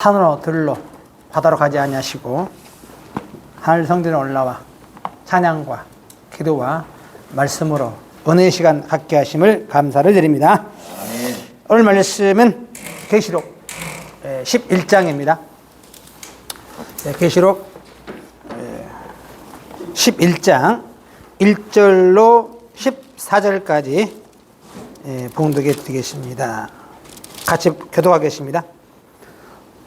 산으로 들로 바다로 가지 아니하시고 하늘 성전에 올라와 찬양과 기도와 말씀으로 은혜의 시간 갖게 하심을 감사를 드립니다. 아멘. 오늘 말씀은 계시록 11장입니다. 계시록 11장 1절로 14절까지 봉독해 드리겠습니다. 같이 교독하겠습니다.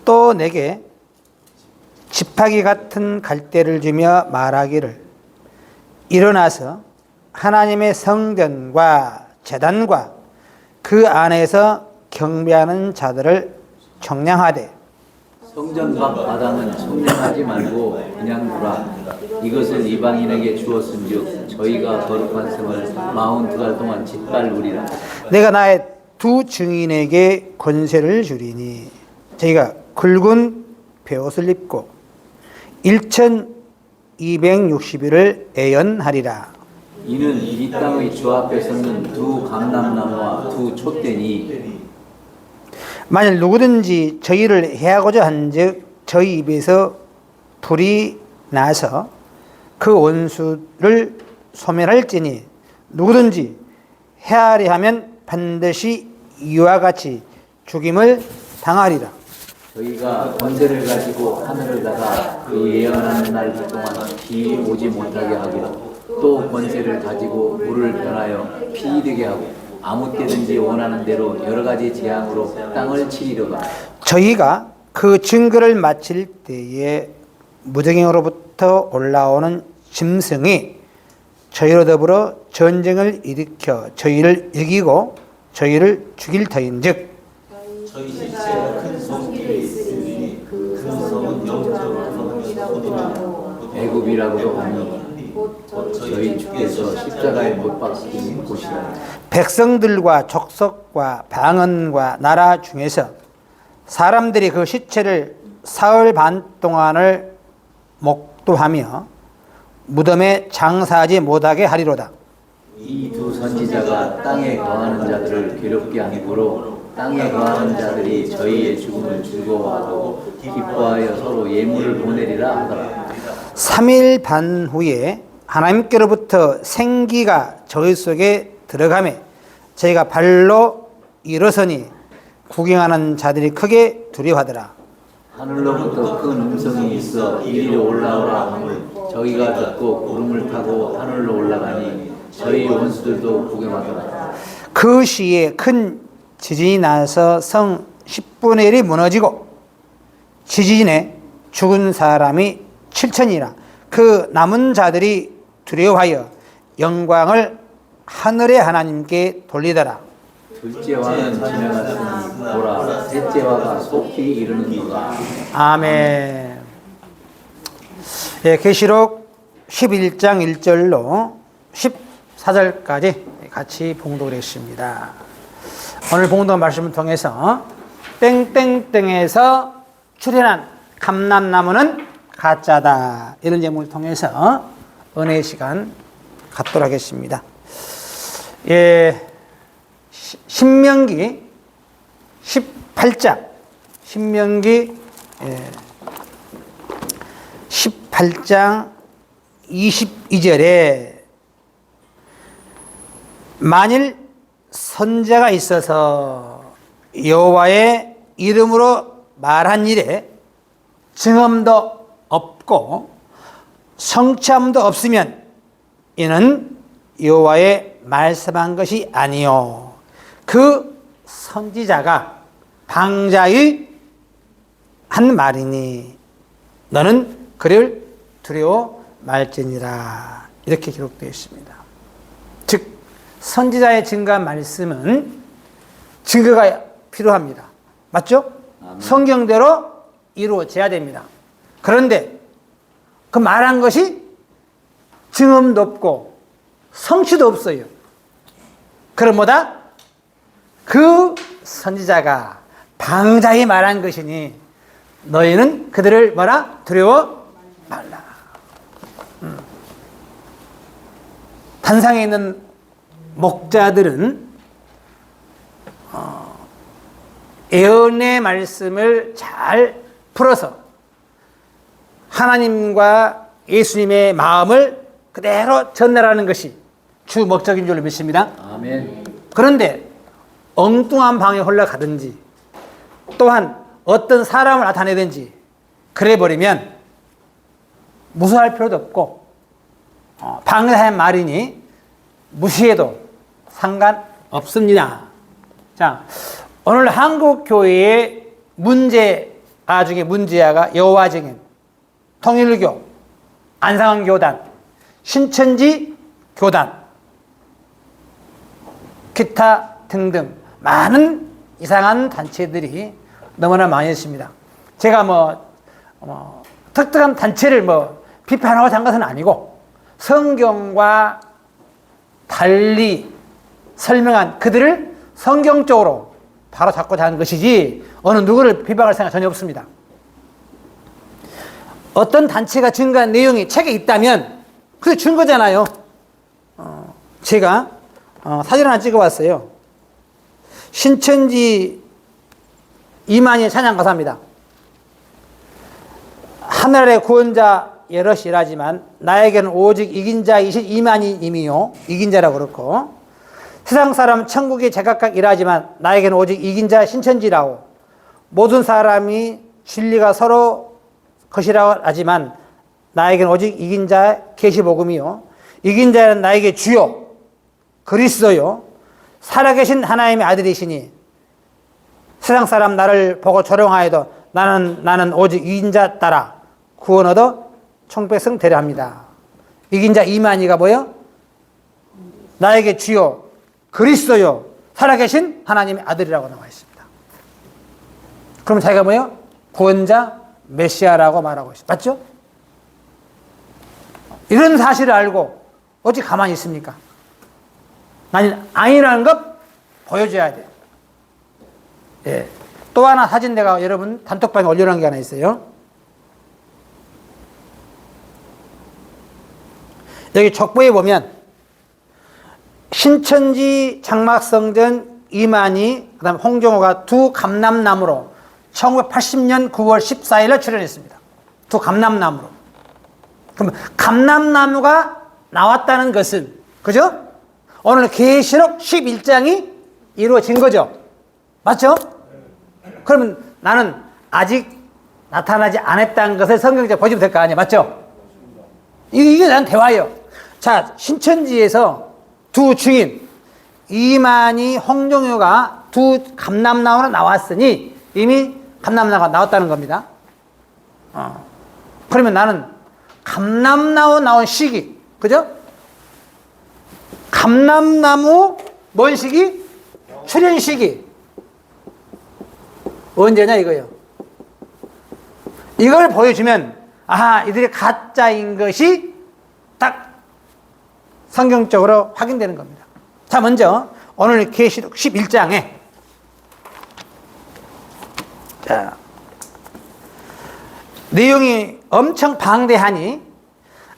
또 내게 지팡이 같은 갈대를 주며 말하기를 일어나서 하나님의 성전과 제단과 그 안에서 경배하는 자들을 청량하되 성전 밖 바닥은 청량하지 말고 그냥 두라. 이것을 이방인에게 주었은즉 저희가 거룩한 성을 42달 동안 짓밟으리라. 내가 나의 두 증인에게 권세를 주리니 저희가 굵은 베옷을 입고 1260일을 애연하리라. 이는 이 땅의 주 앞에 서는 두 감람나무와 두 촛대니 만일 누구든지 저희를 해하고자 한즉 저희 입에서 불이 나서 그 원수를 소멸할지니 누구든지 해하려 하면 반드시 이와 같이 죽임을 당하리라. 저희가 권세를 가지고 하늘을 닫아 그 예언하는 날 동안 비 오지 못하게 하고 또 권세를 가지고 물을 변하여 피 되게 하고 아무 때든지 원하는 대로 여러 가지 재앙으로 땅을 치리려가. 저희가 그 증거를 마칠 때에 무적행으로부터 올라오는 짐승이 저희로 더불어 전쟁을 일으켜 저희를 이기고 저희를 죽일 터인즉 저희 시체가 큰 성길에 있으니 그 성은 영적으로 애굽이라고도 하니 저희 주께서 십자가에 못 박히신 곳이라. 백성들과 족속과 방언과 나라 중에서 사람들이 그 시체를 사흘 반 동안을 목도하며 무덤에 장사하지 못하게 하리로다. 이 두 선지자가 땅에 거하는 자들을 괴롭게 함으로 땅에 거하는 자들이 저희의 죽음을 즐거워하고 기뻐하여 서로 예물을 보내리라 하더라. 3일 반 후에 하나님께로부터 생기가 저희 속에 들어가매 저희가 발로 일어서니 구경하는 자들이 크게 두려워하더라. 하늘로부터 큰 음성이 있어 이리로 올라오라 함을 저희가 듣고 구름을 타고 하늘로 올라가니 저희 원수들도 구경하더라. 그 시에 큰 지진이 나서 성 10분의 1이 무너지고 지진에 죽은 사람이 7천이라. 그 남은 자들이 두려워하여 영광을 하늘의 하나님께 돌리더라. 둘째 왕은 지나갔으니 보라 셋째 왕가 속히 이르는도다. 아멘. 계시록 11장 1절로 14절까지 같이 봉독을 했습니다. 오늘 봉독 말씀을 통해서 땡땡땡에서 출현한 감람나무는 가짜다, 이런 제목을 통해서 은혜의 시간 갖도록 하겠습니다. 신명기 18장 18장 22절에 만일 선자가 있어서 여호와의 이름으로 말한 일에 증언도 없고 성취함도 없으면 이는 여호와의 말씀한 것이 아니요 그 선지자가 방자의 한 말이니 너는 그를 두려워 말지니라. 이렇게 기록되어 있습니다. 즉 선지자의 증거한 말씀은 증거가 필요합니다. 맞죠? 아멘. 성경대로 이루어져야 됩니다. 그런데 그 말한 것이 증언도 없고 성취도 없어요. 그럼 뭐다? 그 선지자가 방자히 말한 것이니 너희는 그들을 뭐라? 두려워 말라. 단상에 있는 목자들은 예언의 말씀을 잘 풀어서 하나님과 예수님의 마음을 그대로 전달하는 것이 주 목적인 줄로 믿습니다. 아멘. 그런데 엉뚱한 방에 흘러가든지 또한 어떤 사람을 나타내든지 그래버리면 무수할 필요도 없고 방대한 말이니 무시해도 상관없습니다. 자, 오늘 한국 교회의 문제아 중에 문제아가 여호와 증인, 통일교, 안상원 교단, 신천지 교단, 기타 등등 많은 이상한 단체들이 너무나 많이 있습니다. 제가 특정한 단체를 비판하고자 한 것은 아니고 성경과 달리 설명한 그들을 성경적으로 바로 잡고자 하는 것이지 어느 누구를 비방할 생각 전혀 없습니다. 어떤 단체가 증거한 내용이 책에 있다면 그게 증거잖아요. 제가 사진 하나 찍어봤어요. 신천지 이만희 찬양 가사입니다. 하늘의 구원자 여럿이 일하지만 나에게는 오직 이긴 자이신 이만희님이요, 이긴 자라고 그렇고, 세상 사람 천국에 제각각 일하지만 나에게는 오직 이긴 자 신천지라고, 모든 사람이 진리가 서로 것이라고 하지만 나에게는 오직 이긴 자 계시복음이요, 이긴 자는 나에게 주요 그리스도요 살아계신 하나님의 아들이시니 세상 사람 나를 보고 조롱하여도 나는 오직 이긴 자 따라 구원 얻어 청백성 되려 합니다. 이긴 자 이만희가 뭐요? 나에게 주요 그리스도요 살아계신 하나님의 아들이라고 나와 있습니다. 그러면 자기가 뭐요? 구원자 메시아라고 말하고 있습니다. 맞죠? 이런 사실을 알고 어찌 가만히 있습니까? 아니라는 것 보여줘야 돼요. 예. 또 하나 사진 내가 여러분 단톡방에 올려놓은 게 하나 있어요. 여기 족보에 보면 신천지 장막성전 이만희 그다음 홍정호가 두 감람나무로 1980년 9월 14일에 출연했습니다. 두 감람나무로. 그럼 감람나무가 나왔다는 것은 그죠? 오늘 계시록 11장이 이루어진 거죠. 맞죠? 그러면 나는 아직 나타나지 않았다는 것을 성경적으로 보시면 될 거 아니에요. 맞죠? 이게 난 대화예요. 자, 신천지에서 두 주인 이만희, 홍종효가 두 감람나무로 나왔으니 이미 감람나무가 나왔다는 겁니다. 그러면 나는 감람나무 나온 시기, 그죠? 감람나무 뭔 시기? 출현 시기. 언제냐 이거요. 이걸 보여주면 아하, 이들이 가짜인 것이 딱 성경적으로 확인되는 겁니다. 자, 먼저 오늘 계시록 11장에 자, 내용이 엄청 방대하니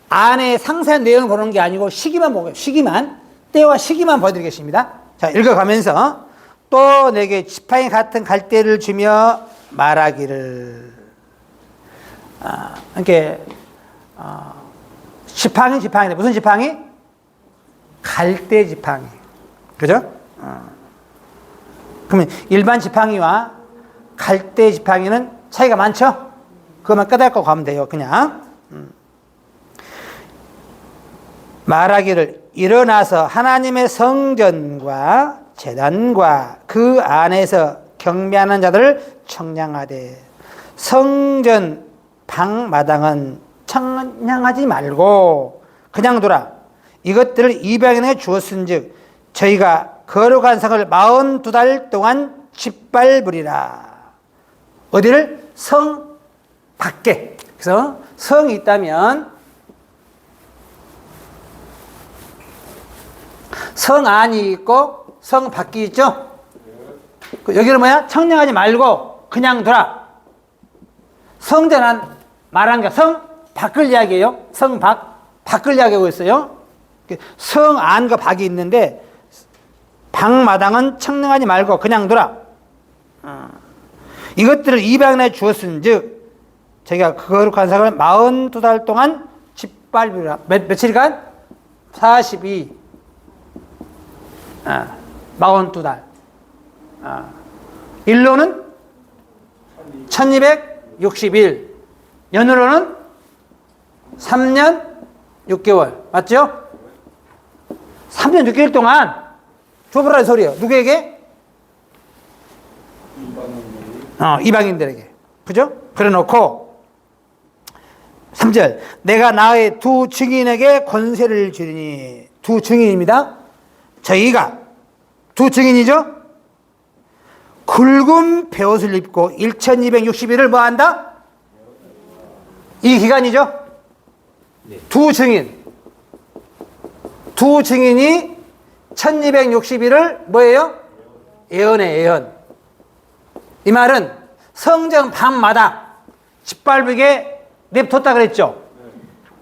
안에 상세한 내용을 보는 게 아니고 시기만 보고요. 시기만, 때와 시기만 보여드리겠습니다. 자, 읽어가면서 또 내게 지팡이 같은 갈대를 주며 말하기를. 이렇게 지팡이인데 무슨 지팡이? 갈대 지팡이. 그죠? 그러면 일반 지팡이와 갈대 지팡이는 차이가 많죠? 그것만 깨닫고 가면 돼요. 그냥 말하기를 일어나서 하나님의 성전과 제단과 그 안에서 경배하는 자들을 청량하되 성전 방마당은 청량하지 말고 그냥 둬라. 이것들을 이방인에게 주었은즉 저희가 거룩한 성을 42달 동안 짓밟으리라. 어디를? 성 밖에. 그래서 성이 있다면 성 안이 있고 성 밖이 있죠. 여기는 뭐야? 청량하지 말고 그냥 둬라. 성전은 말한 게 성 밖을 이야기해요. 성 밖을 이야기하고 있어요. 성 안과 밖이 있는데 방마당은 청량하지 말고 그냥 둬라. 이것들을 이방인에 주었은즉 자기가 그 거룩한 상을 42달 동안 짓밟으라. 며칠간? 42. 42달. 일로는 1260일. 연으로는 3년 6개월. 맞죠? 3년 6개월 동안 줘보라는 소리예요. 누구에게? 이방인들에게. 그죠? 그래 놓고 3절 내가 나의 두 증인에게 권세를 주리니. 두 증인입니다. 저희가 두 증인이죠. 굵은 베옷을 입고 1260일을 뭐 한다? 이 기간이죠. 두 증인. 두 증인이 1260일을 뭐예요? 예언해, 예언. 이 말은 성전 밤마다 짓밟게 냅뒀다 그랬죠.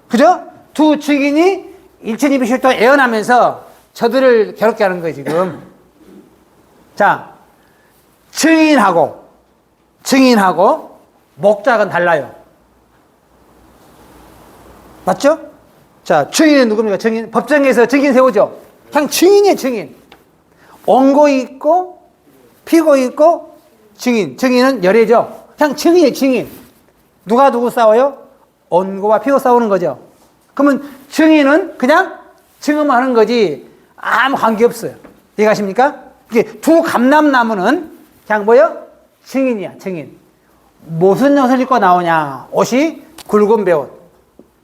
그죠? 두 증인이 1260일 동안 예언하면서 저들을 괴롭게 하는 거예요, 지금. 자, 증인하고 목작은 달라요. 맞죠? 자, 증인은 누굽니까? 증인. 법정에서 증인 세우죠? 그냥 증인이에요, 증인. 옹고 있고, 피고 있고, 증인. 증인은 열애죠? 그냥 증인이에요, 증인. 누가 누구 싸워요? 옹고와 피고 싸우는 거죠. 그러면 증인은 그냥 증언만 하는 거지, 아무 관계 없어요. 이해가십니까? 이게 두 감람나무는 그냥 뭐요? 증인이야, 증인. 무슨 옷을 입고 나오냐? 옷이 굵은 베옷.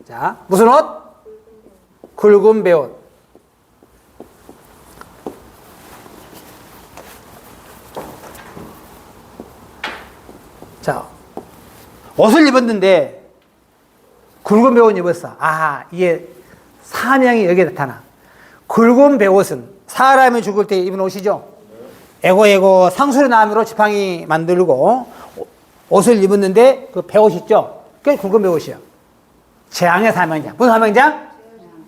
자, 무슨 옷? 굵은 베옷. 자, 옷을 입었는데 굵은 베옷 입었어. 아, 이게 사명이 여기에 나타나. 굵은 베옷은 사람이 죽을 때 입은 옷이죠. 에고 상수리나무로 지팡이 만들고 옷을 입었는데 그 베옷 있죠. 그게 굵은 베옷이야. 재앙의 사명자. 무슨 사명자?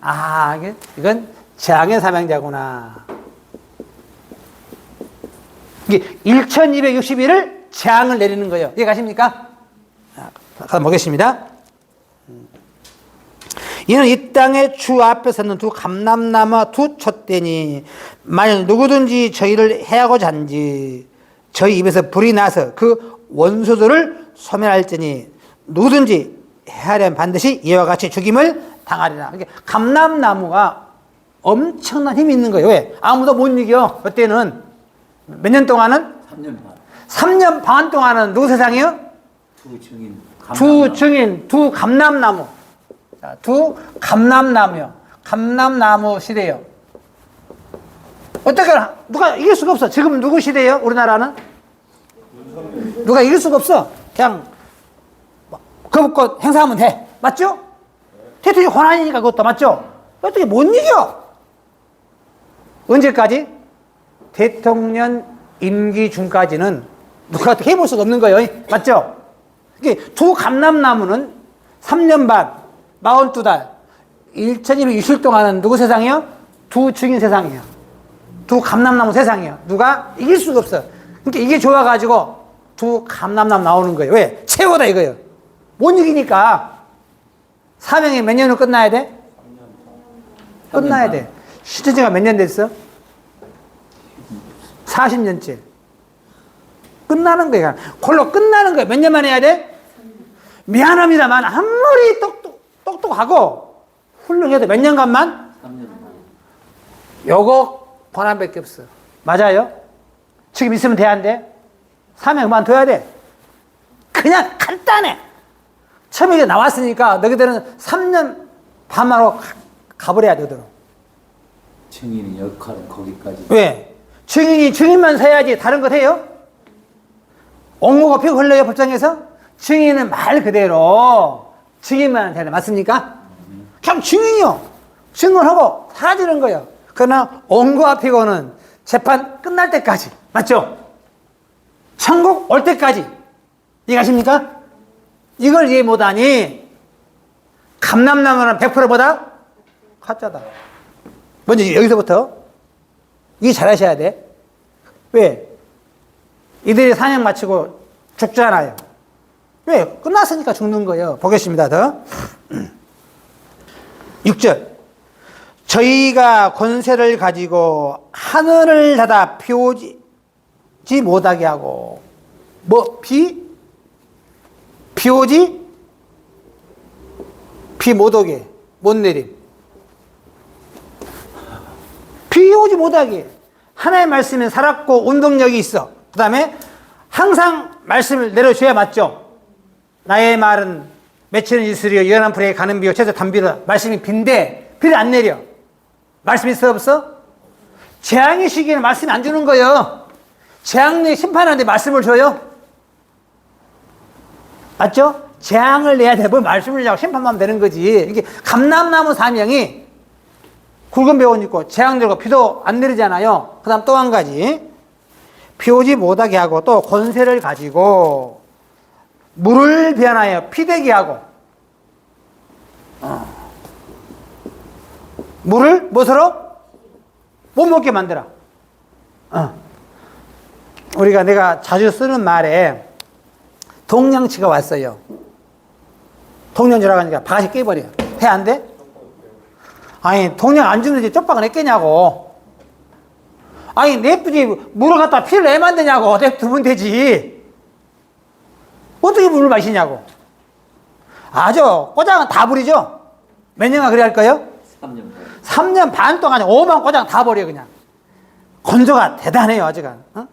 아, 이건 재앙의 사명자구나. 이게 1260일을 재앙을 내리는 거예요. 이해가십니까? 한번 보겠습니다. 이는 이 땅의 주 앞에 서는 두 감람나무와 두 촛대니 만일 누구든지 저희를 해하고자 한지 저희 입에서 불이 나서 그 원수들을 소멸할지니 누구든지 해하려면 반드시 이와 같이 죽임을 당하리라. 그러니까 감람나무가 엄청난 힘이 있는 거예요. 왜? 아무도 못 이겨. 그때는 몇 년 동안은? 3년 반. 3년 반 동안은 누구 세상이요? 두 증인. 두 증인, 두 감람나무. 자, 두 감람나무요. 감람나무 시대요. 어떻게 누가 이길 수가 없어. 지금 누구 시대예요? 우리나라는 누가 이길 수가 없어. 그냥 거부권 행사하면 돼. 맞죠? 대통령 권한이니까 그것도 맞죠? 어떻게 못 이겨? 언제까지? 대통령 임기 중까지는 누가 어떻게 해볼 수가 없는 거예요. 맞죠? 이게 두 감람나무는 3년 반, 42달, 1260일 동안은 누구 세상이요? 두 증인 세상이에요. 두 감람나무 세상이에요. 누가 이길 수가 없어. 그러니까 이게 좋아가지고 두 감람나무 나오는 거예요. 왜? 최고다 이거예요. 못 이기니까. 사명이 몇 년으로 끝나야 돼? 끝나야 돼. 시체제가 몇 년 됐어? 40년째. 끝나는 거야. 그걸로 끝나는 거야. 몇 년만 해야 돼? 미안합니다만 아무리 똑똑하고 훌륭해도 몇 년간만? 3년 반. 요거 권한밖에 없어. 맞아요? 지금 있으면 돼, 안 돼? 사명 그만둬야 돼. 그냥 간단해. 처음에 이게 나왔으니까 너희들은 3년 반만으로 가버려야 되도록. 증인의 역할은 거기까지. 왜? 증인이 증인만 서야지 다른 것 해요? 옹호가 피고 흘러요 법정에서? 증인은 말 그대로 증인만 해야 돼. 맞습니까? 그냥 증인이요. 증언하고 사라지는 거예요. 그러나 옹호가 피고는 재판 끝날 때까지. 맞죠? 천국 올 때까지. 이해가십니까? 이걸 이해 못하니 감람나무는 100%보다 가짜다. 먼저 여기서부터 이게 잘하셔야 돼. 왜? 이들이 사냥 마치고 죽잖아요. 왜? 끝났으니까 죽는 거예요. 보겠습니다. 더. 6절. 저희가 권세를 가지고 하늘을 닫아 피오지 못하게 하고, 뭐, 비 오지? 비 못 오게, 못 내림. 비 오지 못하게. 하나의 말씀에 살았고 운동력이 있어. 그 다음에 항상 말씀을 내려줘야 맞죠? 나의 말은 맺히는 이슬이요 연한 풀에 가는 비요 채소 담비로. 말씀이 빈데 비를 안 내려. 말씀이 있어 없어? 재앙의 시기에는 말씀이 안 주는 거예요. 재앙의 심판하는데 말씀을 줘요? 맞죠? 재앙을 내야 돼. 뭘 말씀을 주고 심판만 하면 되는 거지. 이게 감람나무 사명이 굵은 배옷 입고 재앙 들고 비도 안 내리잖아요. 그 다음 또 한 가지. 비 오지 못하게 하고 또 권세를 가지고 물을 변하여 피되게 하고 물을 무엇으로? 못 먹게 만들어. 우리가 내가 자주 쓰는 말에 동양치가 왔어요. 동양주라고 하니까 바가지 깨버려. 해 안 돼? 아니 동양 안 주는데 쪽박은 했겠냐고. 아니 냅두지 물을 갖다 피를 내 만드냐고. 냅두면 되지. 어떻게 물을 마시냐고. 아죠. 꼬장은 다 버리죠. 몇 년간 그래 할까요? 3년 3년 반 동안 5만 꼬장 다 버려 그냥. 건조가 대단해요 아직은. 어?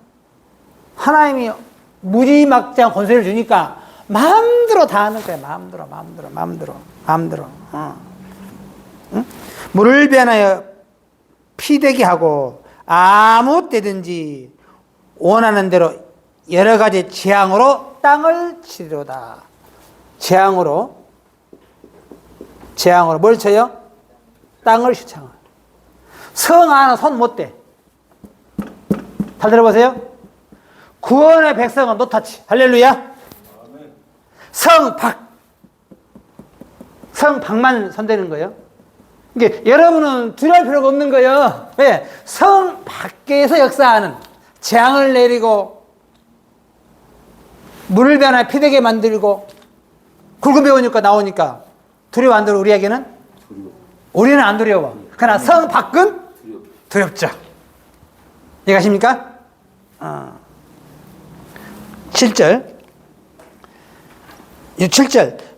하나님이 무지막지한 권세를 주니까 마음대로 다 하는 거야. 마음대로. 응? 물을 변하여 피되게 하고 아무 때든지 원하는 대로 여러 가지 재앙으로 땅을 치리로다. 재앙으로 뭘 쳐요? 땅을 시창을. 성 안은 손 못 대. 잘 들어보세요. 구원의 백성은 노타치. 할렐루야. 성박만 손대는 거예요. 이게 여러분은 두려울 필요가 없는 거예요. 왜? 성 밖에서 역사하는 재앙을 내리고 물을 변화 피되게 만들고 굵은 배우니까 나오니까 두려워 안 두려워? 우리에게는? 우리는 안 두려워. 그러나 성 밖은 두렵죠. 이해가십니까? 7절.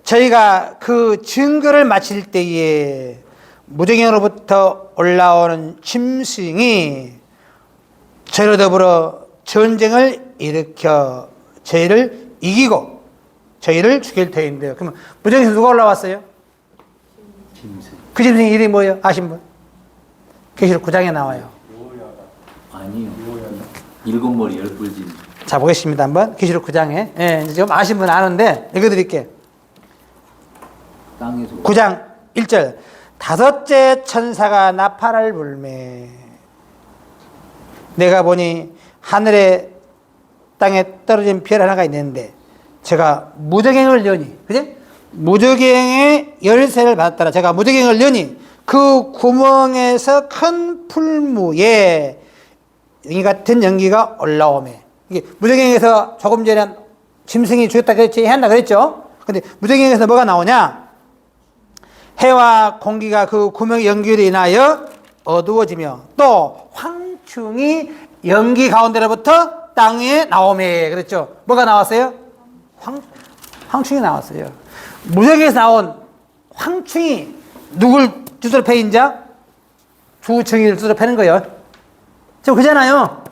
저희가 그 증거를 마칠 때에 무정행으로부터 올라오는 짐승이 저희로 더불어 전쟁을 일으켜 저희를 이기고 저희를 죽일 터인데요. 그러면 무정행에서 누가 올라왔어요? 짐승. 그 짐승의 이름이 뭐예요? 아신 분? 계시록 9장에 나와요. 아니요. 7머리 10뿔 짐승. 자, 보겠습니다. 한번. 계시록 9장에. 예, 이제 좀 아신 분 아는데 읽어드릴게. 땅에서 9장 1절. 다섯째 천사가 나팔을 불매 내가 보니 하늘에 땅에 떨어진 별 하나가 있는데 제가 무적행을 여니, 그지? 무적행의 열쇠를 받았더라. 제가 무적행을 여니 그 구멍에서 큰 풀무에 이 같은 연기가 올라오매. 이게 무적행에서 조금 전에 짐승이 죽였다 그랬지, 한다 그랬죠? 근데 무적행에서 뭐가 나오냐? 해와 공기가 그 구멍의 연기로 인하여 어두워지며 또 황충이 연기 가운데로부터 땅 위에 나오매. 그랬죠? 뭐가 나왔어요? 황충이 나왔어요. 무적에서 나온 황충이 누굴 주소로 패인자? 주충이를 주소로 패는 거예요. 지금 그잖아요.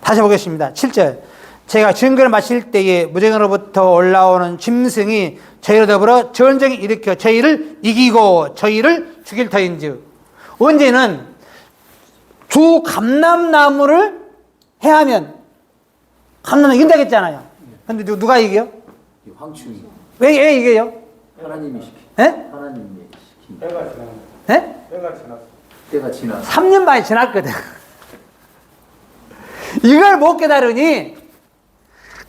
다시 보겠습니다. 7절. 제가 증거를 마칠 때에 무정으로부터 올라오는 짐승이 저희로 더불어 전쟁을 일으켜 저희를 이기고 저희를 죽일 터인즉. 언제는 주 감람나무를 해하면 감람나무 이긴다고 했잖아요. 근데 누가 이겨요? 황충이. 왜 이겨요? 하나님이 시키. 예? 하나님이 시킨. 때가 지났어. 예? 때가 지났어. 3년 반이 지났거든. 이걸 못 깨달으니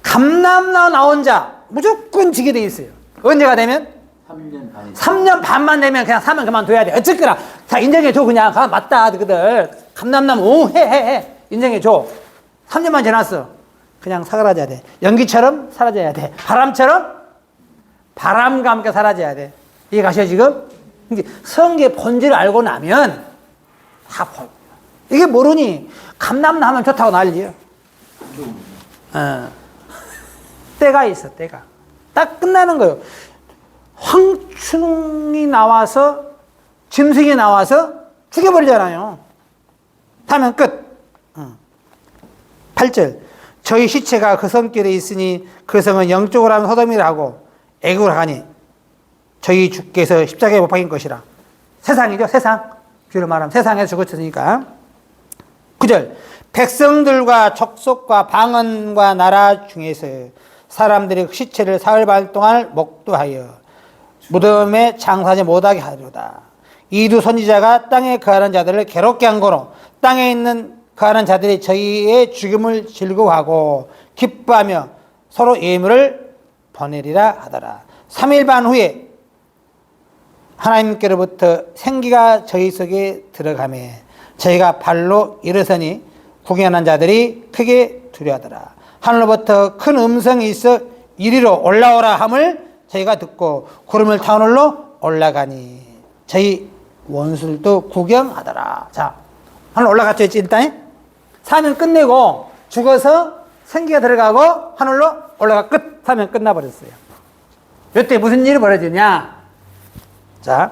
감람나무 나온 자 무조건 지게 돼 있어요. 언제가 되면? 3년 반이 3년 반만 되면 그냥 사면 그만둬야 돼. 어쨌거나 자 인정해줘. 그냥 맞다 그들 감람나무 해 인정해줘. 3년만 지났어. 그냥 사라져야 돼. 연기처럼 사라져야 돼. 바람처럼 바람과 함께 사라져야 돼. 이해 가시죠, 지금? 성경의 본질을 알고 나면 다 보여. 이게 모르니 감남나 하면 좋다고 난리야. 때가 있어, 때가. 딱 끝나는 거예요. 황충이 나와서, 짐승이 나와서 죽여버리잖아요. 하면 끝. 8절. 저희 시체가 그 성길에 있으니 그 성은 영적으로 하면 소돔이라고 애국을 하니 저희 주께서 십자가에 못 박인 것이라. 세상이죠, 세상. 비유로 말하면 세상에서 죽었으니까. 9절. 백성들과 족속과 방언과 나라 중에서 사람들이 시체를 사흘 반 동안 목도하여 무덤에 장사하지 못하게 하리로다. 이두 선지자가 땅에 거하는 자들을 괴롭게 한 거로 땅에 있는 거하는 자들이 저희의 죽음을 즐거워하고 기뻐하며 서로 예물을 보내리라 하더라. 3일 반 후에 하나님께로부터 생기가 저희 속에 들어가매 저희가 발로 일어서니 구경하는 자들이 크게 두려워하더라. 하늘로부터 큰 음성이 있어 이리로 올라오라 함을 저희가 듣고 구름을 타고 하늘로 올라가니 저희 원수들도 구경하더라. 자, 하늘 올라갔죠, 일단. 사면 끝내고 죽어서 생기가 들어가고 하늘로 올라가 끝 하면 끝나버렸어요. 이때 무슨 일이 벌어지냐? 자,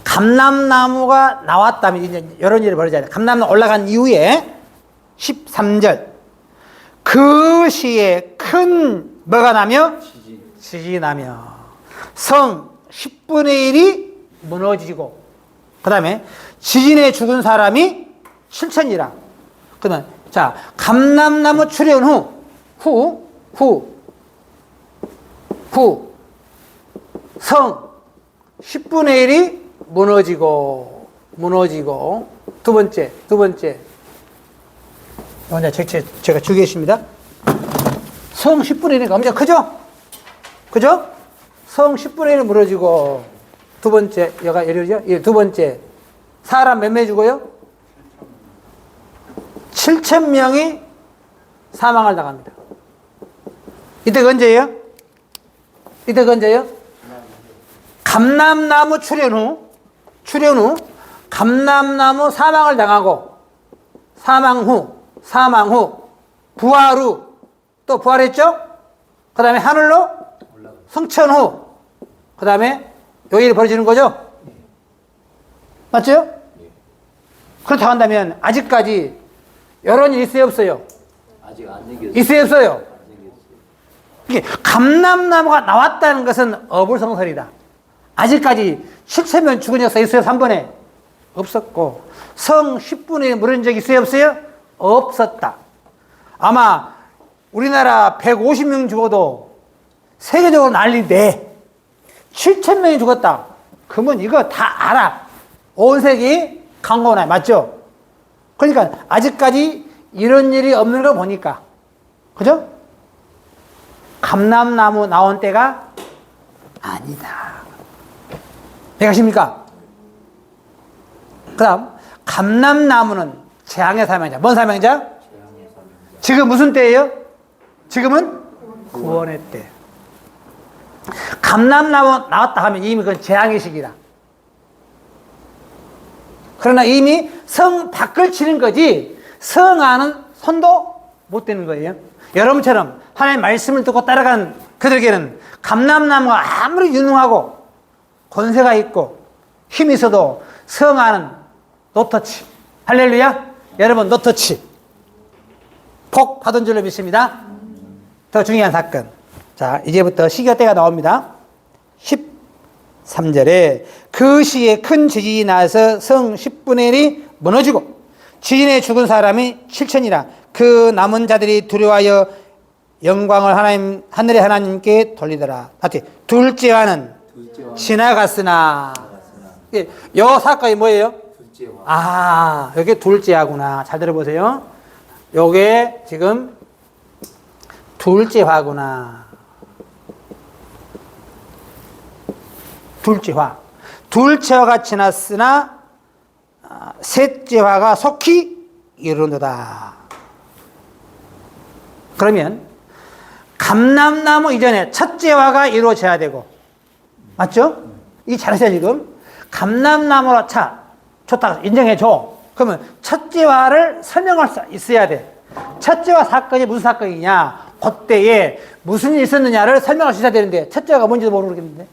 감람나무가 나왔다면 이제 이런 일이 벌어져요. 감람나무 올라간 이후에 13절. 그 시에 큰 뭐가 나며? 지진이 나며 성 10분의 1이 무너지고 그 다음에 지진에 죽은 사람이 7천이라. 그러면 자, 감람나무 출현 후 성 10분의 1이 무너지고 두 번째 제가 주겠습니다. 성 10분의 1이니까 엄청 크죠? 그죠? 성 10분의 1이 무너지고 두 번째 여가 예료죠? 예, 두 번째 사람 몇 명 죽어요? 7,000명이 사망을 당합니다. 이때가 언제예요? 감람나무 출현 후 감람나무 사망을 당하고 사망 후 부활 후 또 부활했죠? 그 다음에 하늘로 승천 후 그 다음에 요 일이 벌어지는 거죠? 맞죠? 그렇다고 한다면 아직까지 이런 일이 있어요, 없어요? 아직 안 생겼어요. 있어요, 없어요? 이게 감람나무가 나왔다는 것은 어불성설이다. 아직까지 7,000명 죽은 역사 있어요, 3번에? 없었고 성 10분의 1 무너진 적이 있어요, 없어요? 없었다. 아마 우리나라 150명 죽어도 세계적으로 난리인데 7,000명이 죽었다. 그러면 이거 다 알아. 온 세계 강고나요. 맞죠? 그러니까 아직까지 이런 일이 없는 걸 보니까 그죠? 감람나무 나온 때가 아니다. 이해가십니까? 그 다음 감람나무는 재앙의 사명자. 뭔 사명자? 지금 무슨 때예요? 지금은 구원의 때. 감람나무 나왔다 하면 이미 그건 재앙의 시기다. 그러나 이미 성 밖을 치는 거지 성 안은 손도 못 대는 거예요. 여러분처럼 하나님의 말씀을 듣고 따라가는 그들에게는 감람나무가 아무리 유능하고 권세가 있고 힘이 있어도 성 안은 노터치. 할렐루야. 여러분 노터치. 폭 받은 줄로 믿습니다. 더 중요한 사건. 자, 이제부터 시기와 때가 나옵니다. 13절에 그 시에 큰 지진이 나서 성 10분의 1이 무너지고 지진에 죽은 사람이 7천이라. 그 남은 자들이 두려워하여 영광을 하늘의 하나님께 돌리더라. 둘째와는 지나갔으나. 요 사건이 뭐예요? 아, 여기 둘째화구나. 잘 들어보세요. 요게 지금 둘째화구나. 둘째화가 지났으나 셋째화가 속히 이르는도다. 그러면 감람나무 이전에 첫째화가 이루어져야 되고, 맞죠? 이게 잘하세요, 지금. 감람나무로 좋다, 인정해줘. 그러면 첫째화를 설명할 수 있어야 돼. 첫째화 사건이 무슨 사건이냐, 그때에 무슨 일이 있었느냐를 설명할 수 있어야 되는데, 첫째화가 뭔지도 모르겠는데.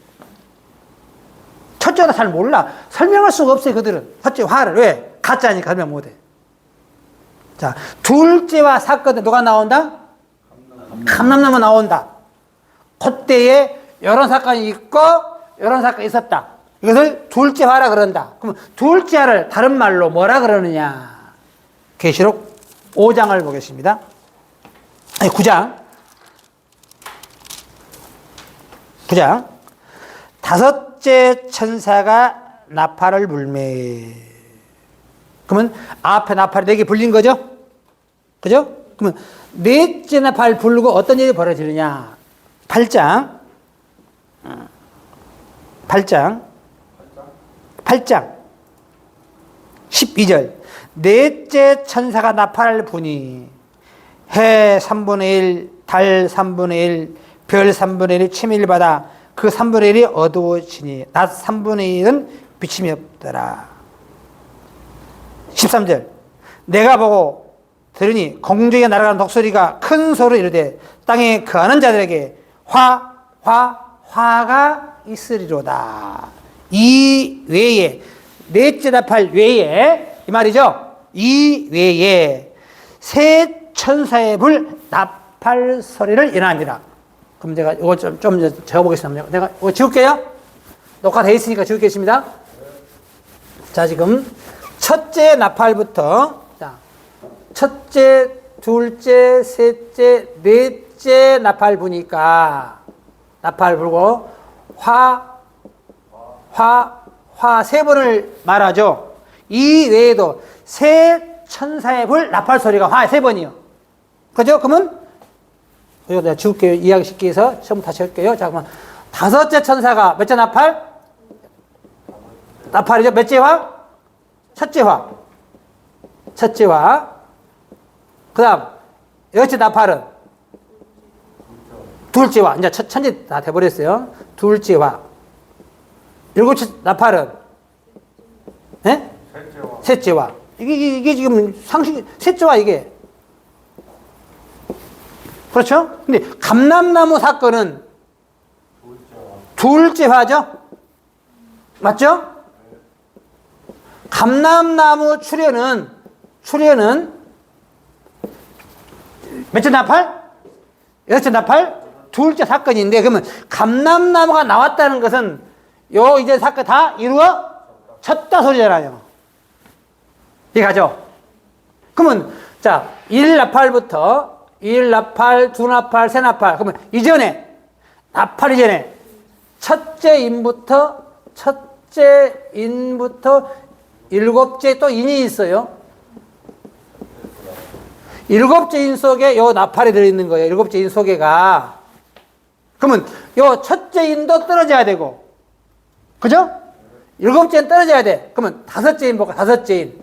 첫째화도 잘 몰라. 설명할 수가 없어요, 그들은. 첫째화를. 왜? 가짜니까 설명 못해. 자, 둘째화 사건은 누가 나온다? 감람나무 나온다. 그때에 이런 사건이 있고 이런 사건이 있었다. 이것을 둘째화라 그런다. 그럼 둘째화를 다른 말로 뭐라 그러느냐? 계시록 5장을 보겠습니다. 아니 9장. 9장. 다섯째 천사가 나팔을 불매. 그러면 앞에 나팔이 4개 불린 거죠? 그죠? 그러면 넷째 나팔 불고 어떤 일이 벌어지느냐? 8장 12절. 넷째 천사가 나팔을 부니 해 3분의 1, 달 3분의 1, 별 3분의 1이 침일 받아 그 3분의 1이 어두워지니 낮 3분의 1은 비침이 없더라. 13절. 내가 보고 들으니 공중에 날아가는 독수리가 큰 소리로 이르되 땅에 거하는 자들에게 화가 있으리로다. 이 외에, 넷째 나팔 외에, 이 말이죠. 이 외에 새 천사의 불 나팔 소리를 인하니라. 그럼 제가 이거 좀 적어보겠습니다. 내가 이거 지울게요. 녹화되어 있으니까 지울겠습니다. 자, 지금 첫째 나팔부터, 자, 첫째, 둘째, 셋째, 넷째 나팔 부니까, 나팔 불고, 화 세 번을 말하죠. 이 외에도 새 천사의 불 나팔 소리가 화 3번이요. 그죠? 그러면, 이거 내가 지울게요. 이야기 쉽게 해서 처음 다시 할게요. 자, 그러면 다섯째 천사가 몇째 나팔? 나팔이죠. 몇째 화? 첫째 화. 그 다음, 여섯째 나팔은? 둘째 화. 이제 천재 다 돼버렸어요. 둘째 화. 일곱째 나팔은? 네? 셋째 화. 이게 지금 상식, 셋째 화 이게. 그렇죠? 근데 감람나무 사건은 둘째 화죠? 맞죠? 감람나무 출현은 몇째 나팔? 여섯째 나팔? 둘째 사건인데, 그러면 감람나무가 나왔다는 것은 요 이제 사건 다 이루어졌다 소리잖아요. 이해가죠? 그러면 자, 1나팔부터 1나팔, 2나팔, 3나팔. 그러면 이전에 나팔 이전에 첫째 인부터 일곱째 또 인이 있어요. 일곱째 인 속에 요 나팔이 들어있는 거예요. 일곱째 인 속에가. 그러면 요 첫째 인도 떨어져야 되고, 그죠? 일곱째 인 떨어져야 돼. 그러면 다섯째 인 볼까? 다섯째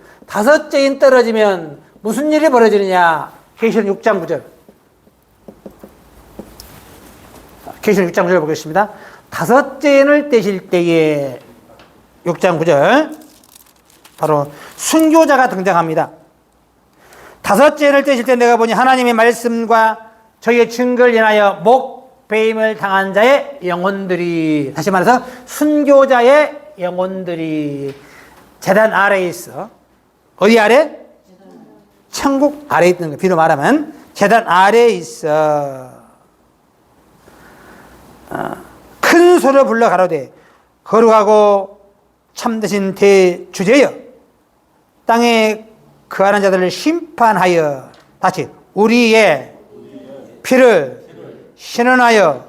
인 떨어지면 무슨 일이 벌어지느냐? 계시록 6장 9절. 계시록 6장 9절 보겠습니다. 다섯째 인을 떼실 때에 6장 9절 바로 순교자가 등장합니다. 다섯째 인을 떼실 때 내가 보니 하나님의 말씀과 저희의 증거를 인하여 목배임을 당한 자의 영혼들이, 다시 말해서 순교자의 영혼들이 제단 아래에 있어. 어디 아래? 천국 아래에 있는 거. 비로 말하면 제단 아래에 있어. 큰 소리로 불러 가로되 거룩하고 참되신 대주제여, 땅에 거하는 자들을 심판하여, 다시 우리의 피를 신원하여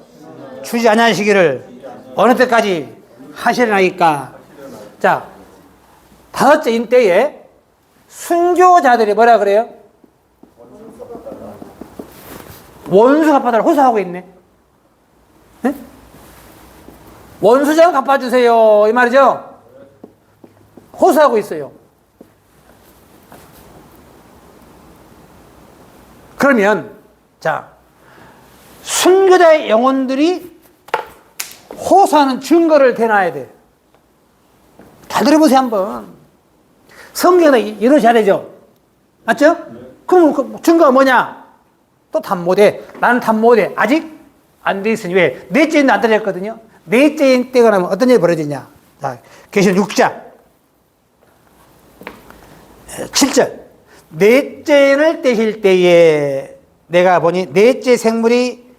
주지 아니하시기를 어느 때까지 하시려나이까. 자, 다섯째 인 때에 순교자들이 뭐라 그래요? 원수 갚아달라고 호소하고 있네. 네? 원수 좀 갚아주세요, 이 말이죠. 호소하고 있어요. 그러면 자, 순교자의 영혼들이 호소하는 증거를 대놔야 돼. 잘 들어보세요, 한번. 성경에 이러셔야 되죠? 맞죠? 그럼 그 증거가 뭐냐? 또 답 못해. 나는 답 못해. 아직 안 돼 있으니. 왜? 넷째인도 안 떨어졌거든요. 넷째인 때가 나면 어떤 일이 벌어지냐? 자, 계시록 6장 7절. 넷째인을 떼실 때에 내가 보니 넷째 생물이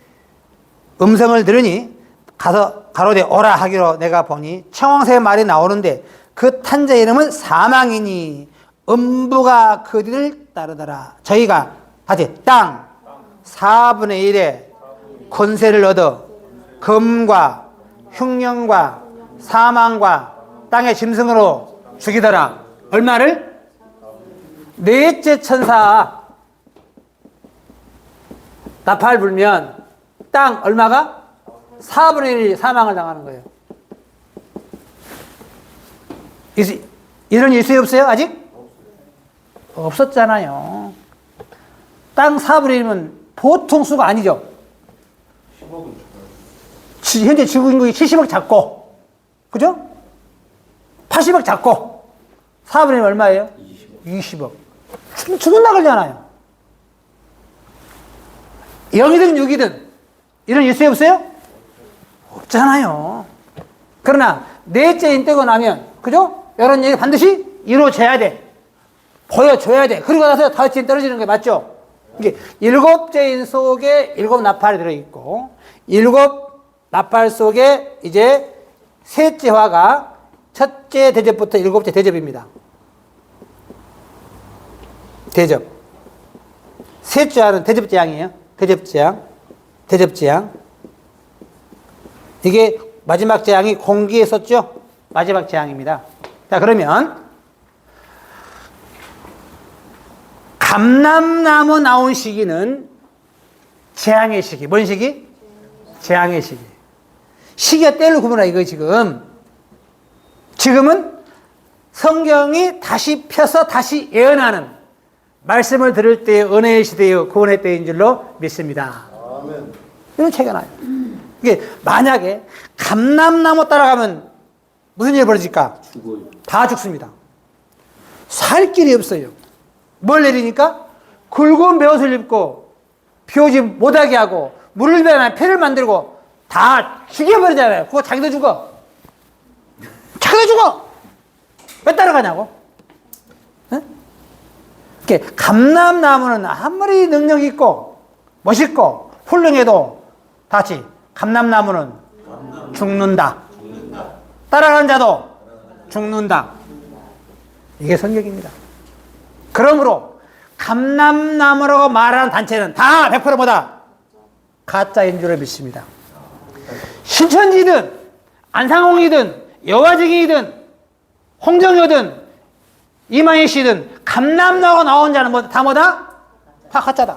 음성을 들으니 가서 가로되 오라 하기로 내가 보니 청황새의 말이 나오는데 그 탄자 이름은 사망이니 음부가 그 뒤를 따르더라. 저희가 다시 땅 4분의 1의 권세를 얻어 검과 흉령과 사망과 땅의 짐승으로 죽이더라. 얼마를? 넷째 천사 나팔 불면 땅 얼마가? 4분의 1이 사망을 당하는 거예요. 이런 일수 없어요? 아직? 없었잖아요. 땅 4분의 1이면 보통 수가 아니죠. 현재 지구 인구가 70억 잡고, 그죠? 80억 잡고, 4분의 1 얼마예요? 20억. 죽은 나가잖아요. 0이든 6이든 이런 일수 없어요? 없잖아요. 그러나 넷째인 떼고 나면, 그죠? 이런 얘기 반드시 이루어져야 돼. 보여줘야 돼. 그리고 나서 다섯째인 떨어지는 게 맞죠? 이게 일곱째인 속에 일곱 나팔이 들어있고, 일곱 나팔 속에 이제 셋째 화가 첫째 대접부터 일곱째 대접입니다. 대접. 셋째 화는 대접재앙이에요. 대접재앙. 대접재앙. 이게 마지막 재앙이 공기에 섰죠? 마지막 재앙입니다. 자, 그러면 감람나무 나온 시기는 재앙의 시기. 뭔 시기? 재앙의 시기. 시기와 때를 구분하라 이거 지금. 지금은 성경이 다시 펴서 다시 예언하는 말씀을 들을 때의 은혜의 시대의 구원의 때인 줄로 믿습니다. 아멘. 이런 차이가 나요. 이게 만약에 감람나무 따라가면 무슨 일이 벌어질까? 죽어요. 다 죽습니다. 살 길이 없어요. 뭘 내리니까? 굵은 베옷을 입고 비 오지 못하게 하고 물을 배나 패를 만들고 다 죽여버리잖아요. 그거 자기도 죽어. 자기도 죽어. 왜 따라가냐고? 응? 이렇게 감람나무는 아무리 능력 있고 멋있고 훌륭해도 다시 감람나무는 죽는다. 따라가는 자도 죽는다. 이게 성경입니다. 그러므로 감람나무라고 말하는 단체는 다 100% 뭐다? 가짜인 줄을 믿습니다. 신천지든 안상홍이든 여화증이든 홍정효든 이만희 씨든 감람나무가 나온 자는 뭐, 다 뭐다? 다 가짜다.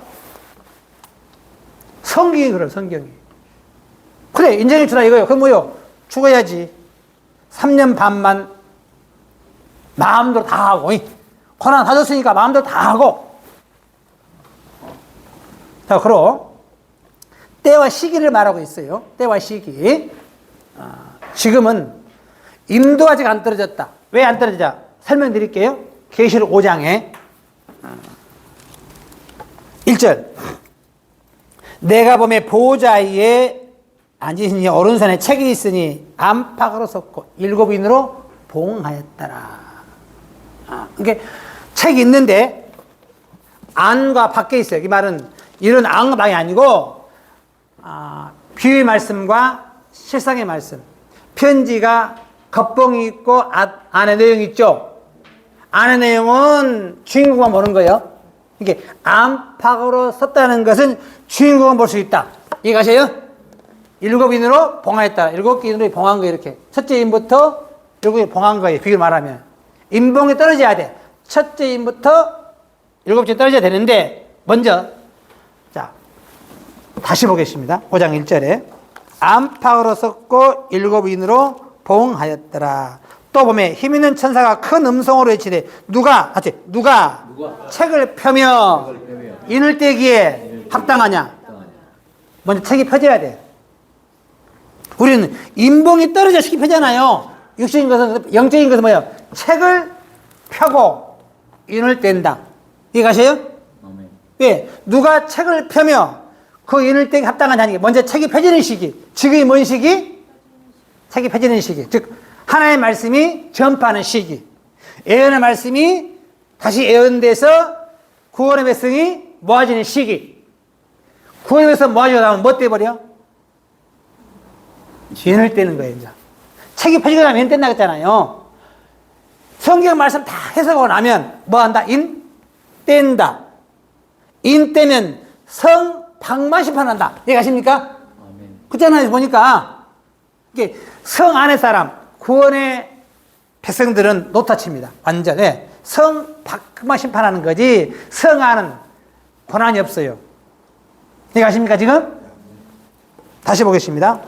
성경이 그래요. 성경이. 그래 인정해 주라 이거요. 그럼 뭐요? 죽어야지. 3년 반만 마음대로 다 하고 고난 다 줬으니까 마음대로 다 하고. 자, 그럼 때와 시기를 말하고 있어요. 때와 시기. 지금은 임도 아직 안 떨어졌다. 왜 안 떨어지자? 설명드릴게요. 계시록 5장에 1절. 내가 보매 보호자 위에 앉으신 이 오른손에 책이 있으니 안팎으로 섰고 일곱 인으로 봉하였더라. 이게 책이 있는데 안과 밖에 있어요. 이 말은 이런 안방이 아니고 비유의 말씀과 실상의 말씀. 편지가 겉봉이 있고 안에 내용이 있죠. 안의 내용은 주인공만 보는 거예요. 이게 안팎으로 섰다는 것은 주인공만 볼 수 있다. 이해가세요? 일곱 인으로 봉하였다. 일곱 인으로 봉한 거예요. 이렇게 첫째 인부터 일곱 인 봉한 거예요. 비교를 말하면 인봉이 떨어져야 돼. 첫째 인부터 일곱째 떨어져야 되는데 먼저 자 다시 보겠습니다. 5장 1절에 안팎으로 섰고 일곱 인으로 봉하였더라. 또 보면 힘있는 천사가 큰 음성으로 외치되 누가 책을 펴며 인을 떼기에 합당하냐? 먼저 책이 펴져야 돼. 우리는 인봉이 떨어져 책이 펴잖아요. 육신인 것은, 영적인 것은 뭐예요? 책을 펴고 인을 뗀다. 이해가세요? 아멘. 왜? 누가 책을 펴며 그 인을 떼기 합당한 자니까 먼저 책이 펴지는 시기. 지금이 뭔 시기? 책이 펴지는 시기. 즉, 하나의 말씀이 전파하는 시기. 예언의 말씀이 다시 예언돼서 구원의 백성이 모아지는 시기. 구원의 백성 모아지고 나면 뭐 떼버려? 인을 떼는 거예요, 이제. 책이 펴지고 나면 인 뗀다 그랬잖아요. 성경 말씀 다 해석하고 나면 뭐 한다? 인 뗀다. 인 떼면 성 방만 심판한다. 이해가십니까? 아멘. 그잖아요, 보니까. 이게 성 안의 사람, 구원의 백성들은 노타칩니다. 완전. 예. 성 밖만 심판하는 거지, 성 안은 권한이 없어요. 이해가십니까, 지금? 다시 보겠습니다.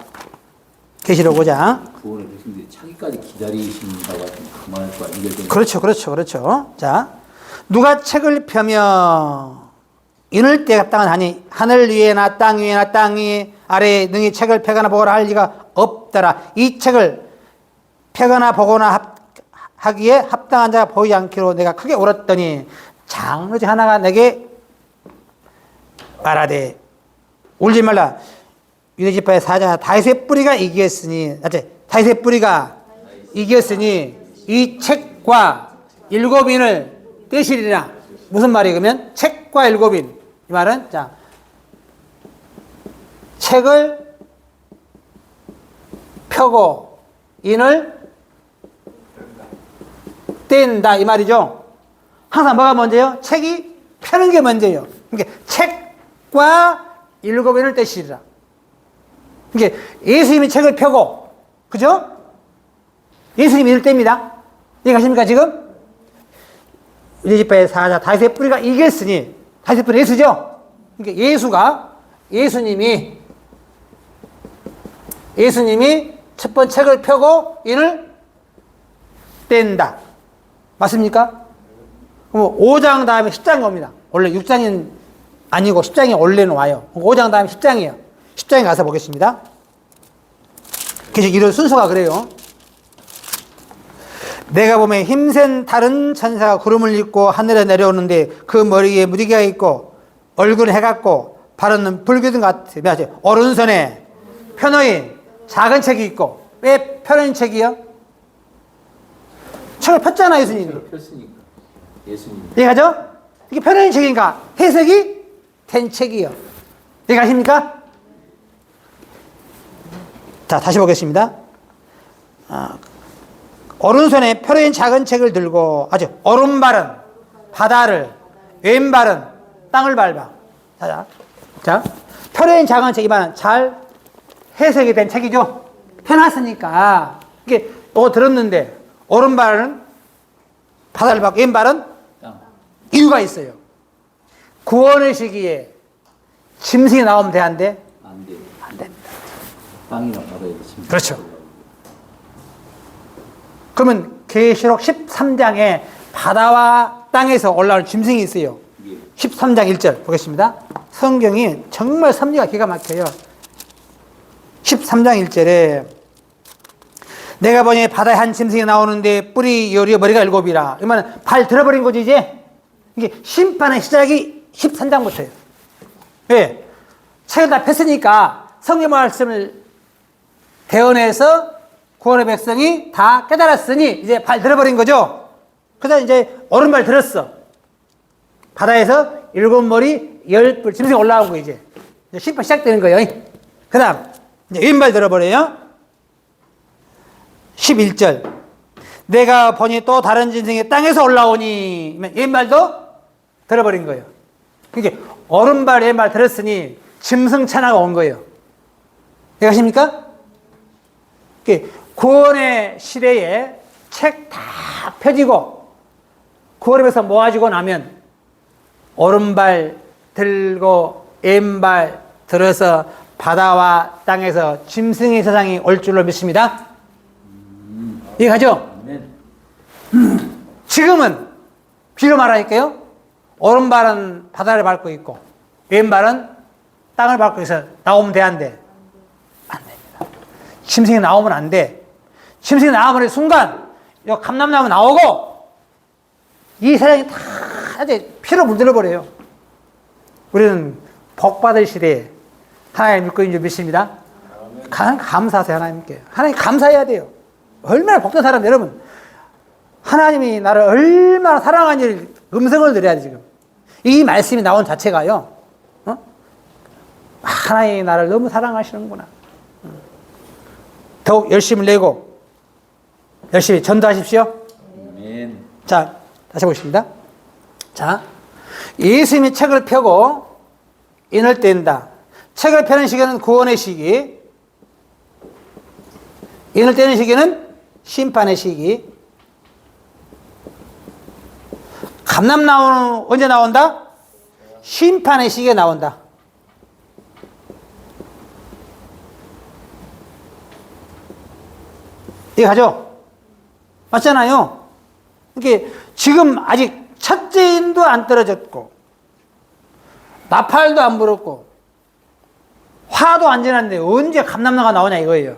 계시록 5장. 구원의 백성들이 차기까지 기다리신다고 하시면 그 말과 연결되는. 그렇죠. 자, 누가 책을 펴며 인을 때 합당한 하니 하늘 위에나 땅 위에나 땅 위 아래에 능히 책을 펴거나 보거나 할 리가 없더라. 이 책을 펴거나 보거나 하기에 합당한 자가 보이지 않기로 내가 크게 울었더니 장로지 하나가 내게 말하되 울지 말라. 유대지파의 사자 다윗의 뿌리가 이겼으니, 다윗의 뿌리가 이겼으니 이 책과 일곱인을 떼시리라. 무슨 말이에요? 그러면 책과 일곱인. 이 말은 자, 책을 펴고 인을 뗀다 이 말이죠. 항상 뭐가 먼저요? 책이 펴는 게 먼저예요. 그러니까 책과 일곱인을 떼시리라. 이게 예수님이 책을 펴고, 그죠? 예수님이 인을 뗍니다. 이해가십니까 지금? 유대지파의 사자 다윗의 뿌리가 이겼으니, 다윗의 뿌리 예수죠? 그러니까 예수님이 첫 번째 책을 펴고 인을 뗀다. 맞습니까? 그럼 5장 다음에 10장 겁니다. 원래 6장은 아니고 10장이 원래는 와요. 5장 다음에 10장이에요. 10장에 가서 보겠습니다. 계속 이런 순서가 그래요. 내가 보면 힘센 다른 천사가 구름을 입고 하늘에 내려오는데 그 머리에 무지개가 있고 얼굴은 해같고 발은 불기둥 같으며 오른손에 펴놓인 작은 책이 있고. 왜 펴놓인 책이요? 책을 폈잖아요, 예수님이. 폈으니까. 예수님. 이해가죠? 이게 펴놓인 책이니까 해석이 된 책이요. 이해가십니까? 자, 다시 보겠습니다. 오른손에 펴놓인 작은 책을 들고 오른발은 바다를, 왼발은 땅을 밟아. 자, 펴놓인 작은 책, 이 말은 잘 해석이 된 책이죠. 펴놨으니까 이게 들었는데 오른발은 바다를 밟고 왼발은 땅. 이유가 있어요. 구원의 시기에 짐승이 나오면 돼, 안 돼? 안 돼. 안 됩니다. 땅이나 바다에 있습니다. 그렇죠. 그러면 계시록 13장에 바다와 땅에서 올라오는 짐승이 있어요. 13장 1절 보겠습니다. 성경이 정말 섭리가 기가 막혀요. 13장 1절에 내가 보니 바다에 한 짐승이 나오는데 뿔이 열이요 머리가 일곱이라. 그러면 발 들어버린 거지 이제. 이게 심판의 시작이 13장부터예요. 왜? 책을 다 폈으니까 성경 말씀을 대언해서 구원의 백성이 다 깨달았으니 이제 발 들어버린 거죠. 그래서 이제 오른발 들었어. 바다에서 일곱 머리 열 뿔 짐승이 올라오고 이제 심판 시작되는 거예요. 그 다음 이제 왼발 들어버려요. 11절 내가 보니 또 다른 짐승이 땅에서 올라오니 왼발도 들어버린 거예요. 이게 오른발 왼발 들었으니 짐승 천하가 온 거예요. 이해가십니까? 구원의 시대에 책 다 펴지고 구원에서 모아지고 나면 오른발 들고 왼발 들어서 바다와 땅에서 짐승의 세상이 올 줄로 믿습니다. 이해가죠? 지금은 비로 말하니까요. 오른발은 바다를 밟고 있고 왼발은 땅을 밟고 해서 나오면 돼, 안 돼? 안 됩니다. 짐승이 나오면 안 돼. 짐승이 나오는 순간, 이 감람나무 나오고, 이 세상이 다 이제 피로 물들어 버려요. 우리는 복받을 시대에 하나님 믿고 있는 줄 믿습니다. 감사하세요, 하나님께. 하나님 감사해야 돼요. 얼마나 복된 사람, 여러분. 하나님이 나를 얼마나 사랑하는지 음성을 드려야 돼, 지금. 이 말씀이 나온 자체가요, 하나님이 나를 너무 사랑하시는구나. 더욱 열심을 내고, 열심히 전도하십시오. 아멘. 자, 다시 보겠습니다. 자, 예수님이 책을 펴고 인을 뗀다. 책을 펴는 시기는 구원의 시기, 인을 떼는 시기는 심판의 시기. 감람나무는 언제 나온다? 심판의 시기에 나온다. 이해가죠? 맞잖아요? 이렇게 지금 아직 첫째 인도 안 떨어졌고, 나팔도 안 불었고, 화도 안 지났는데 언제 감람나무가 나오냐 이거예요.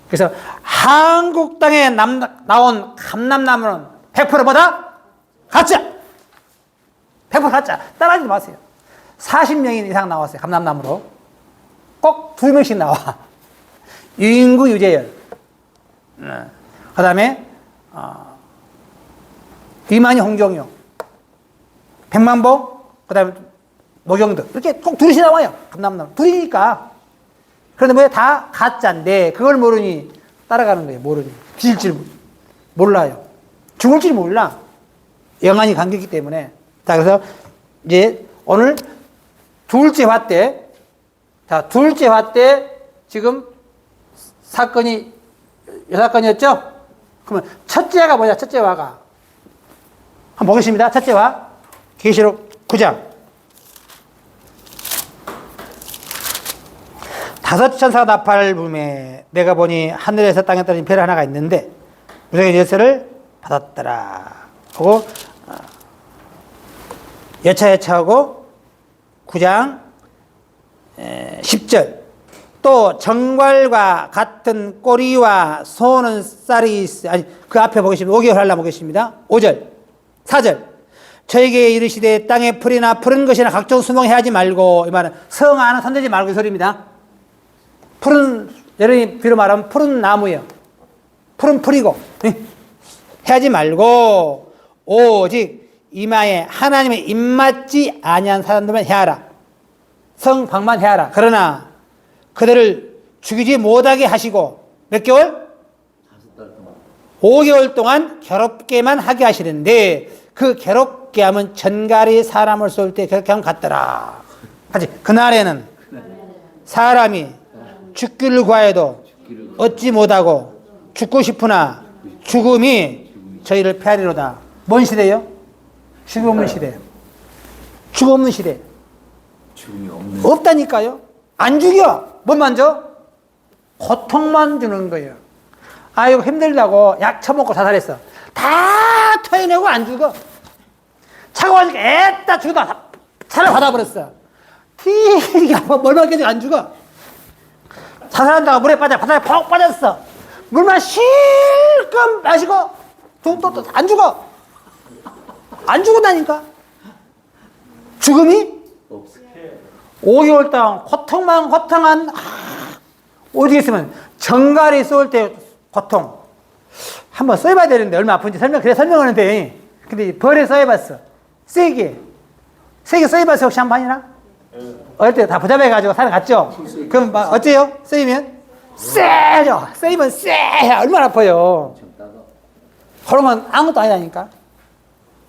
그래서 한국 땅에 나온 감람나무는 100%보다 가짜! 100% 가짜! 따라하지 마세요. 40명 이상 나왔어요, 감람나무로. 꼭 2명씩 나와. 유인구, 유재열. 그 다음에, 이만희, 홍경용. 백만보, 그 다음에 노경덕. 이렇게 꼭 둘이씩 나와요, 감람나무. 둘이니까. 그런데 뭐 다 가짜인데, 그걸 모르니 따라가는 거예요, 모르니. 뒤질 줄 몰라요. 죽을 줄 몰라. 영안이 감겼기 때문에. 자, 그래서 이제 오늘 둘째 화 때, 자, 둘째 화 때 지금 사건이, 이 사건이었죠? 그러면 첫째가 뭐냐, 첫째 화가. 한번 보겠습니다. 첫째 화. 계시록 9장. 5 천사가 나팔을 불매 내가 보니 하늘에서 땅에 떨어진 별 하나가 있는데 무성의 열쇠를 받았더라 하고 여차여차하고 9장 10절 또 정갈과 같은 꼬리와 소는 쌀이 있어. 아니 그 앞에 보겠습니다. 5개월 하려면 보겠습니다. 5절 4절 저에게 이르시되 땅에 풀이나 푸른 것이나 각종 수목해 하지 말고 이 말은 성하나 손대지 말고 이 소리입니다. 푸른 여러분이 비로 말하면 푸른 나무예요. 푸른 풀이고 해하지 말고 오직 이마에 하나님의 입맞지 아니한 사람들만 해하라. 성방만 해하라. 그러나 그들을 죽이지 못하게 하시고 몇 개월? 5달 동안. 5개월 동안 괴롭게만 하게 하시는데 그 괴롭게 하면 전갈이 사람을 쏠 때 그렇게 하면 같더라. 하지. 그날에는 사람이 죽기를 구하여도 얻지 못하고 죽고 싶으나 죽음이 저희를 패하리로다. 뭔 시대요? 죽음 없는 시대. 죽음 없는 시대. 죽음이 없는. 없다니까요. 안 죽여. 못 만져? 고통만 주는 거예요. 아이고 힘들다고 약 처먹고 자살했어. 다 토해내고 안 죽어. 차고 가니까 애따 죽다 차를 받아버렸어. 되게 아파. 얼마나 깨지고 안 죽어. 자살한다고 물에 빠져 바닥에 푹 빠졌어. 물만 실컷 마시고 또 안 죽어. 안 죽은다니까. 죽음이 없어. 5개월 동안 고통한 어디 있으면 정갈이 쏠 때 고통 한번 써봐야 되는데 얼마나 아픈지 그래 설명하는데 근데 벌에 써봐봤어. 세게 써봐서 혹시 한 번이나? 어릴 때 다 부잡해가지고 살아갔죠? 그럼 막 어째요? 쓰이면? 세죠! 쓰이면 세! 얼마나 아파요. 그런 건 아무것도 아니라니까.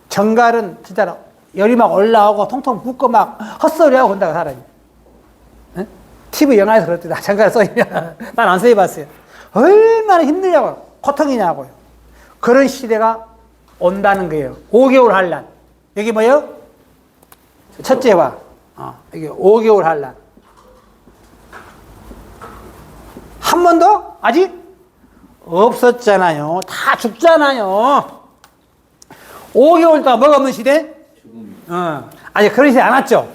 정갈은 진짜로 열이 막 올라오고 통통 붓고 막 헛소리하고 그런다고 사람이. 응? TV 영화에서 그랬더니 정갈 써이면 난 안 써봤어요. 얼마나 힘들냐고 고통이냐고요. 그런 시대가 온다는 거예요. 5개월 한란. 여기 뭐예요? 첫째와 이게 5개월 한란. 한 번도 아직 없었잖아요. 다 죽잖아요. 5개월 동안 뭐가 없는 시대? 죽음이. 아직 그런 시대 안 왔죠.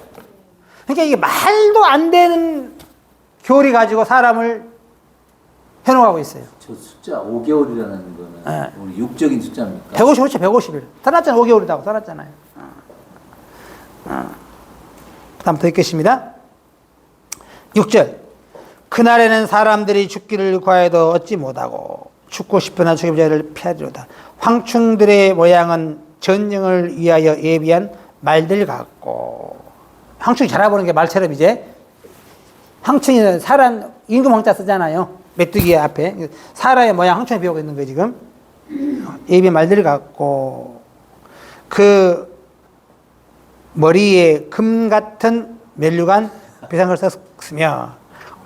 그러니까 이게 말도 안 되는 교리 가지고 사람을 현혹하고 있어요. 저 숫자 5개월이라는 거는 네. 우리 육적인 숫자입니까? 150, 150일. 써놨잖아요. 5개월이라고 써놨잖아요. 다음 더 읽겠습니다. 6절. 그날에는 사람들이 죽기를 구하여도 얻지 못하고 죽고 싶으나 죽의 자를 피하리로다. 황충들의 모양은 전쟁을 위하여 예비한 말들 같고, 황충이 자라보는 게 말처럼 이제 황충이 사람 임금 황자 쓰잖아요. 메뚜기 앞에 사람의 모양 황충이 배우고 있는 거예요 지금. 예비한 말들 같고, 그 머리에 금 같은 멜류관 비상을 썼으며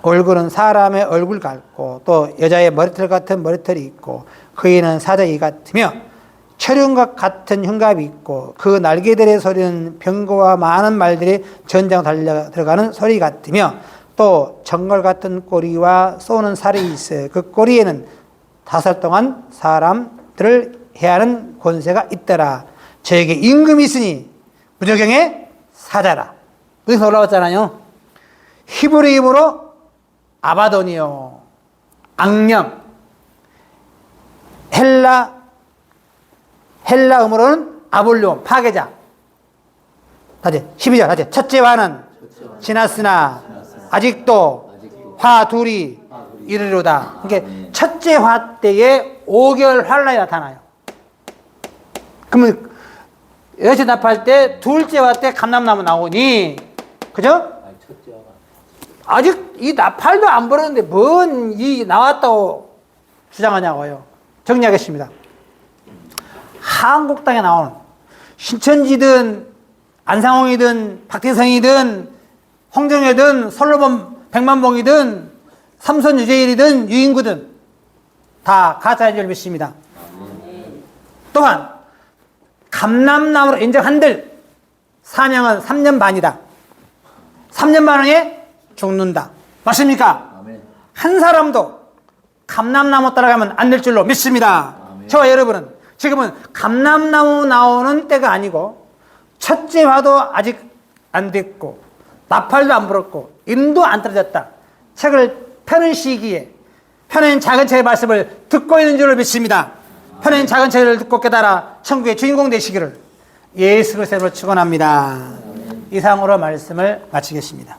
얼굴은 사람의 얼굴 같고 또 여자의 머리털 같은 머리털이 있고 그이는 사자이 같으며 철윤각 같은 흉갑이 있고 그 날개들의 소리는 병거와 많은 말들이 전장 달려 들어가는 소리 같으며 또 정걸 같은 꼬리와 쏘는 살이 있어요. 그 꼬리에는 5살 동안 사람들을 해하는 권세가 있더라. 저에게 임금이 있으니 무저경의 사자라. 여기서 올라왔잖아요. 히브리 힘으로 아바돈이요. 악령. 헬라음으로는 아볼론, 파괴자. 다시 12절 다시. 첫째와는 지났으나 아직도 화 둘이 이르로다. 그러니까 첫째 화 때에 5개월 환란이 나타나요. 그러면 여시 납할 때 둘째 화 때 감람나무 나오니, 그죠? 아직 이 나팔도 안 벌었는데 뭔 이 나왔다고 주장하냐고요. 정리하겠습니다. 한국당에 나오는 신천지든 안상홍이든 박태성이든 홍정혜든 솔로몬 백만봉이든 삼선 유재일이든 유인구든 다 가짜인 줄 믿습니다. 또한 감람나무로 인정한들 사냥은 3년 반이다. 3년 반 후에 죽는다. 맞습니까? 아멘. 한 사람도 감람나무 따라가면 안 될 줄로 믿습니다. 아멘. 저와 여러분은 지금은 감람나무 나오는 때가 아니고 첫째 화도 아직 안 됐고 나팔도 안 불었고 임도 안 떨어졌다. 책을 펴는 시기에 펴낸 작은 책의 말씀을 듣고 있는 줄로 믿습니다. 펴낸 작은 책을 듣고 깨달아 천국의 주인공 되시기를 예수 그리스도로 축원합니다. 이상으로 말씀을 마치겠습니다.